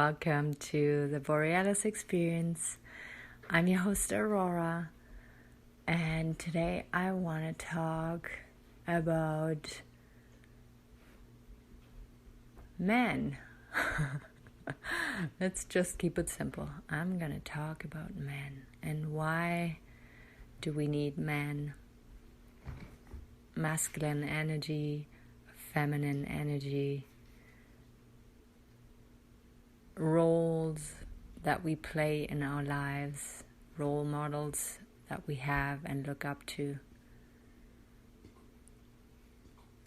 Welcome to the Borealis experience. I'm your host Aurora, and today I want to talk about men. Let's just keep it simple. I'm going to talk about men and why do we need men? Masculine energy, feminine energy, roles that we play in our lives, role models that we have and look up to.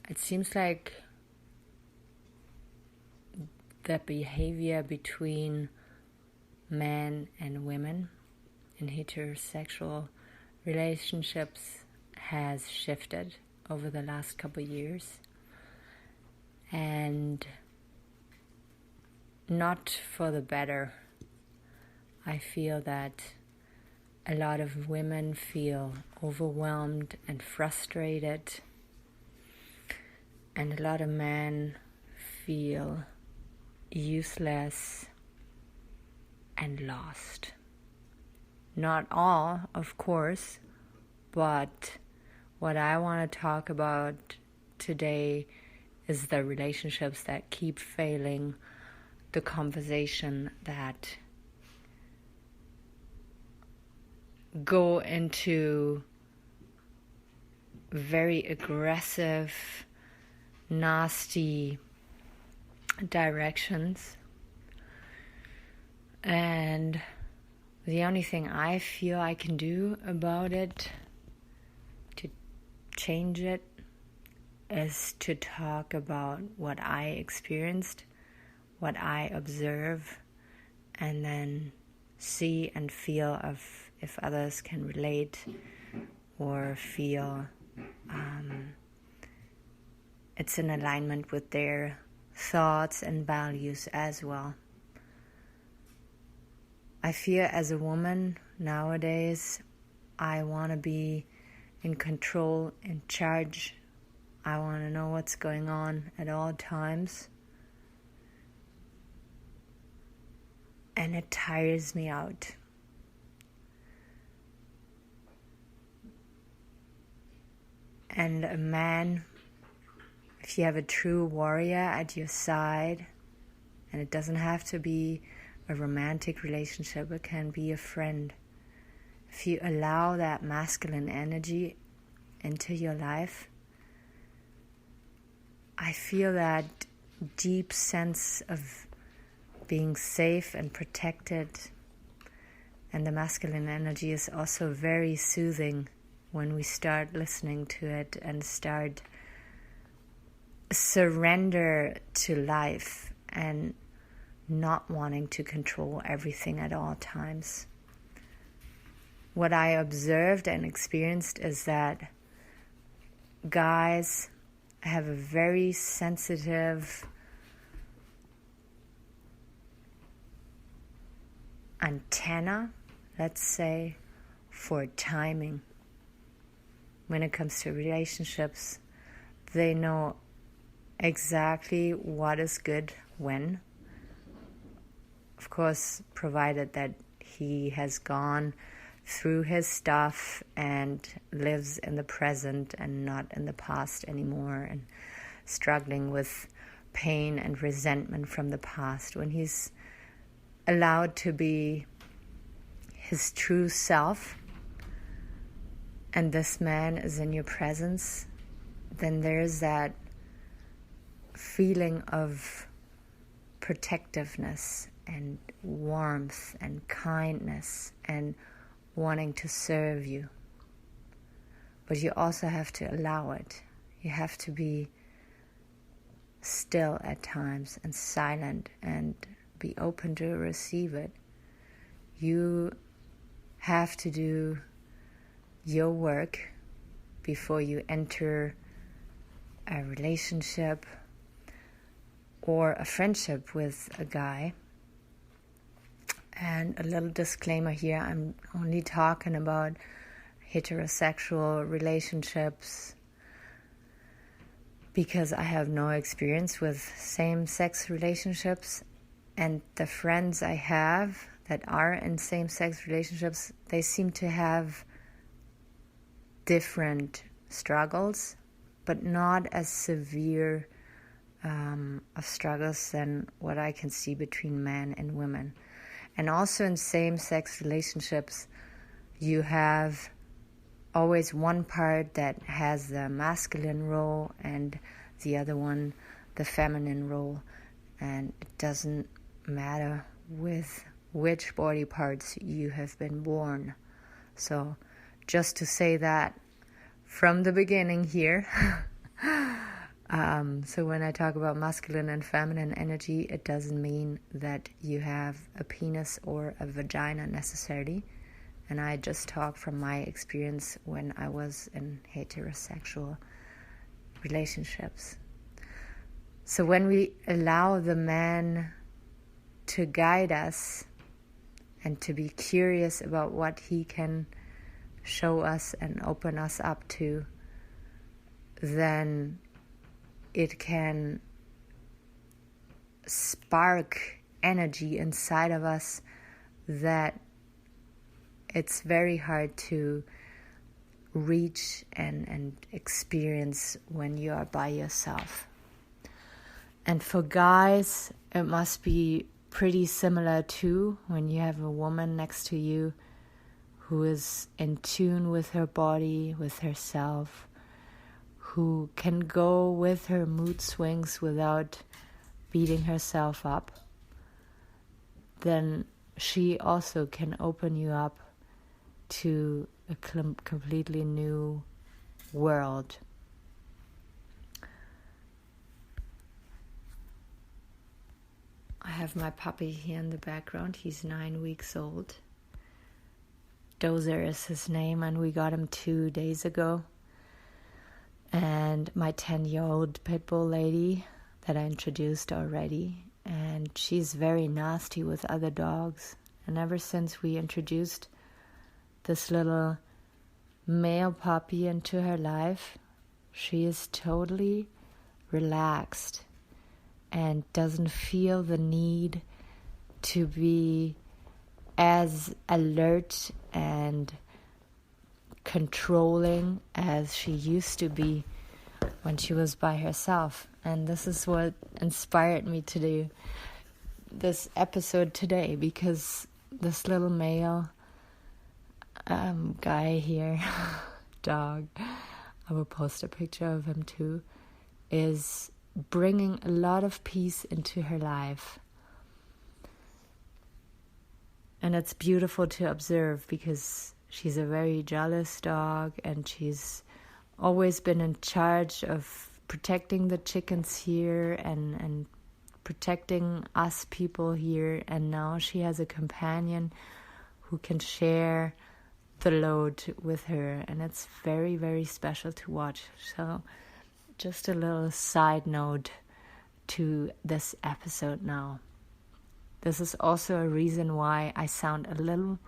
It seems like the behavior between men and women in heterosexual relationships has shifted over the last couple of years, and not for the better. I feel that a lot of women feel overwhelmed and frustrated, and a lot of men feel useless and lost. Not all, of course, but what I want to talk about today is the relationships that keep failing, the conversation that go into very aggressive, nasty directions. And the only thing I feel I can do about it, to change it, is to talk about what I experienced, what I observe, and then see and feel if others can relate or feel it's in alignment with their thoughts and values as well. I feel as a woman nowadays, I want to be in control, in charge. I want to know what's going on at all times. And it tires me out. And a man, if you have a true warrior at your side, and it doesn't have to be a romantic relationship, it can be a friend. If you allow that masculine energy into your life, I feel that deep sense of being safe and protected. And the masculine energy is also very soothing when we start listening to it and start surrender to life and not wanting to control everything at all times. What I observed and experienced is that guys have a very sensitive antenna, let's say, for timing. When it comes to relationships, they know exactly what is good when. Of course, provided that he has gone through his stuff and lives in the present and not in the past anymore and struggling with pain and resentment from the past. When he's allowed to be his true self and this man is in your presence, then there's that feeling of protectiveness and warmth and kindness and wanting to serve you. But you also have to allow it. You have to be still at times and silent and be open to receive it. You have to do your work before you enter a relationship or a friendship with a guy. And a little disclaimer here, I'm only talking about heterosexual relationships because I have no experience with same-sex relationships. And the friends I have that are in same-sex relationships, they seem to have different struggles, but not as severe of struggles than what I can see between men and women. And also in same-sex relationships, you have always one part that has the masculine role and the other one the feminine role. And it doesn't matter with which body parts you have been born. So just to say that from the beginning here. So when I talk about masculine and feminine energy, it doesn't mean that you have a penis or a vagina necessarily. And I just talk from my experience when I was in heterosexual relationships. So when we allow the man to guide us and to be curious about what he can show us and open us up to, then it can spark energy inside of us that it's very hard to reach and experience when you are by yourself. And for guys, it must be pretty similar too, when you have a woman next to you who is in tune with her body, with herself, who can go with her mood swings without beating herself up, then she also can open you up to a completely new world. I have my puppy here in the background. He's 9 weeks old. Dozer is his name, and we got him 2 days ago. And my 10-year-old pit bull lady that I introduced already, and she's very nasty with other dogs. And ever since we introduced this little male puppy into her life, she is totally relaxed and doesn't feel the need to be as alert and controlling as she used to be when she was by herself. And this is what inspired me to do this episode today, because this little male guy here, dog, I will post a picture of him too, is bringing a lot of peace into her life. And it's beautiful to observe, because she's a very jealous dog, and she's always been in charge of protecting the chickens here and protecting us people here. And now she has a companion who can share the load with her, and it's very, very special to watch. So just a little side note to this episode now. This is also a reason why I sound a little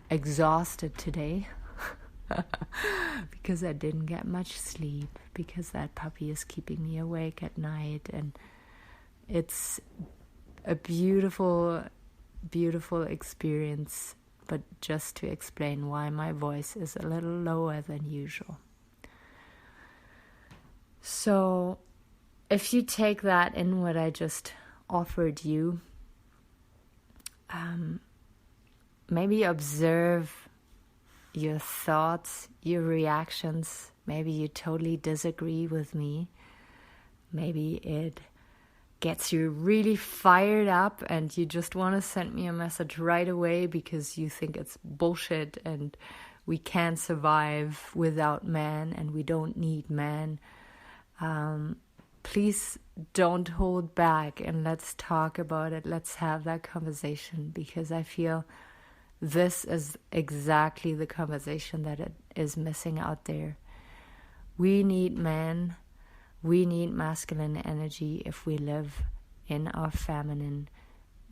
exhausted today. Because I didn't get much sleep, because that puppy is keeping me awake at night. And it's a beautiful, beautiful experience. But just to explain why my voice is a little lower than usual. So if you take that in, what I just offered you, maybe observe your thoughts, your reactions. Maybe you totally disagree with me. Maybe it gets you really fired up and you just want to send me a message right away because you think it's bullshit and we can't survive without man and we don't need man. Please don't hold back and let's talk about it. Let's have that conversation, because I feel this is exactly the conversation that it is missing out there. We need men. We need masculine energy if we live in our feminine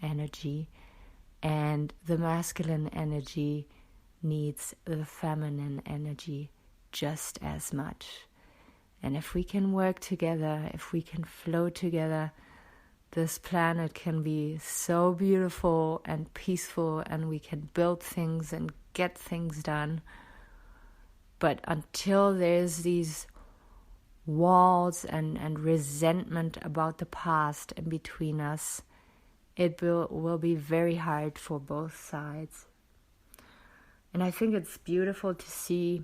energy. And the masculine energy needs the feminine energy just as much. And if we can work together, if we can flow together, this planet can be so beautiful and peaceful, and we can build things and get things done. But until there's these walls and resentment about the past in between us, it will be very hard for both sides. And I think it's beautiful to see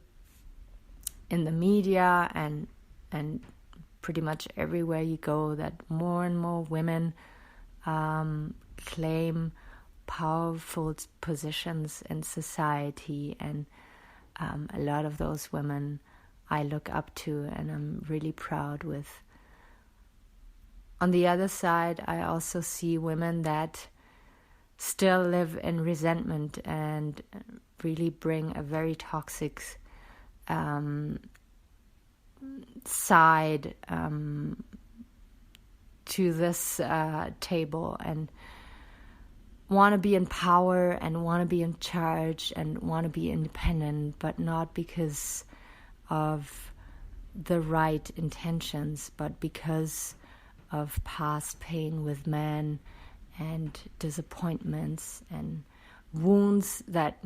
in the media and pretty much everywhere you go that more and more women claim powerful positions in society, and a lot of those women I look up to and I'm really proud with. On the other side, I also see women that still live in resentment and really bring a very toxic side to this table, and want to be in power and want to be in charge and want to be independent, but not because of the right intentions, but because of past pain with men and disappointments and wounds that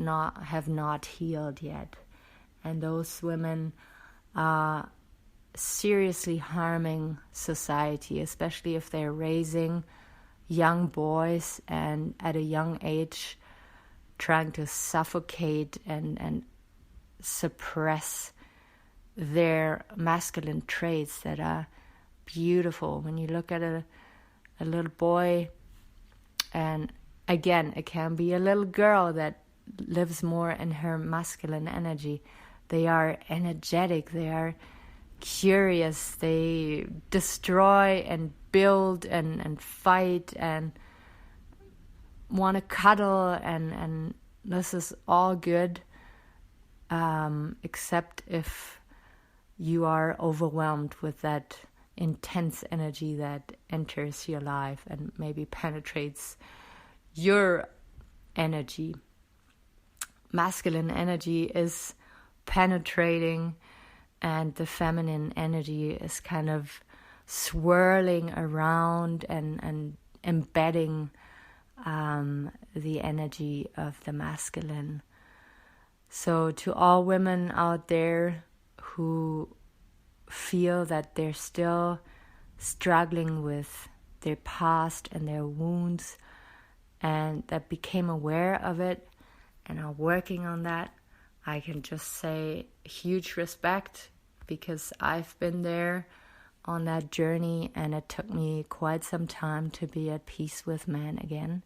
have not healed yet. And those women are seriously harming society, especially if they're raising young boys and at a young age trying to suffocate and suppress their masculine traits that are beautiful. When you look at a little boy, and again, it can be a little girl that lives more in her masculine energy. They are energetic, they are curious, they destroy and build and fight and want to cuddle, and this is all good, except if you are overwhelmed with that intense energy that enters your life and maybe penetrates your energy. Masculine energy is penetrating, and the feminine energy is kind of swirling around and embedding the energy of the masculine. So to all women out there who feel that they're still struggling with their past and their wounds, and that became aware of it and are working on that, I can just say huge respect, because I've been there on that journey, and it took me quite some time to be at peace with men again.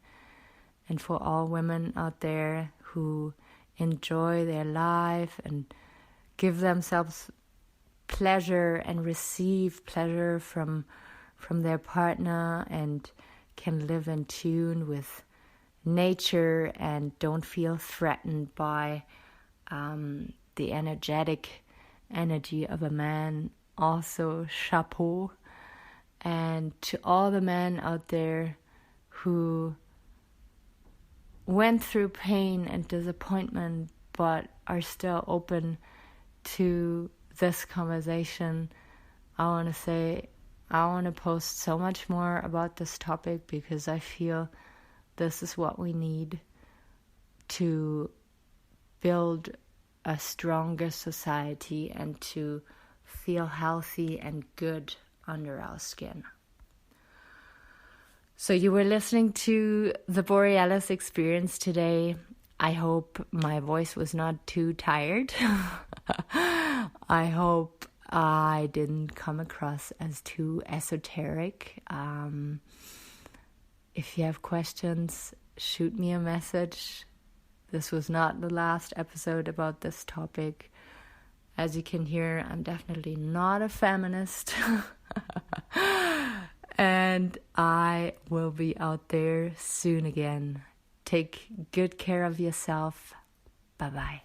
And for all women out there who enjoy their life and give themselves pleasure and receive pleasure from their partner, and can live in tune with nature and don't feel threatened by the energetic energy of a man, also chapeau. And to all the men out there who went through pain and disappointment but are still open to this conversation, I want to say I want to post so much more about this topic, because I feel this is what we need to build a stronger society and to feel healthy and good under our skin. So you were listening to the Borealis experience today. I hope my voice was not too tired. I hope I didn't come across as too esoteric. If you have questions, shoot me a message. This was not the last episode about this topic. As you can hear, I'm definitely not a feminist. And I will be out there soon again. Take good care of yourself. Bye-bye.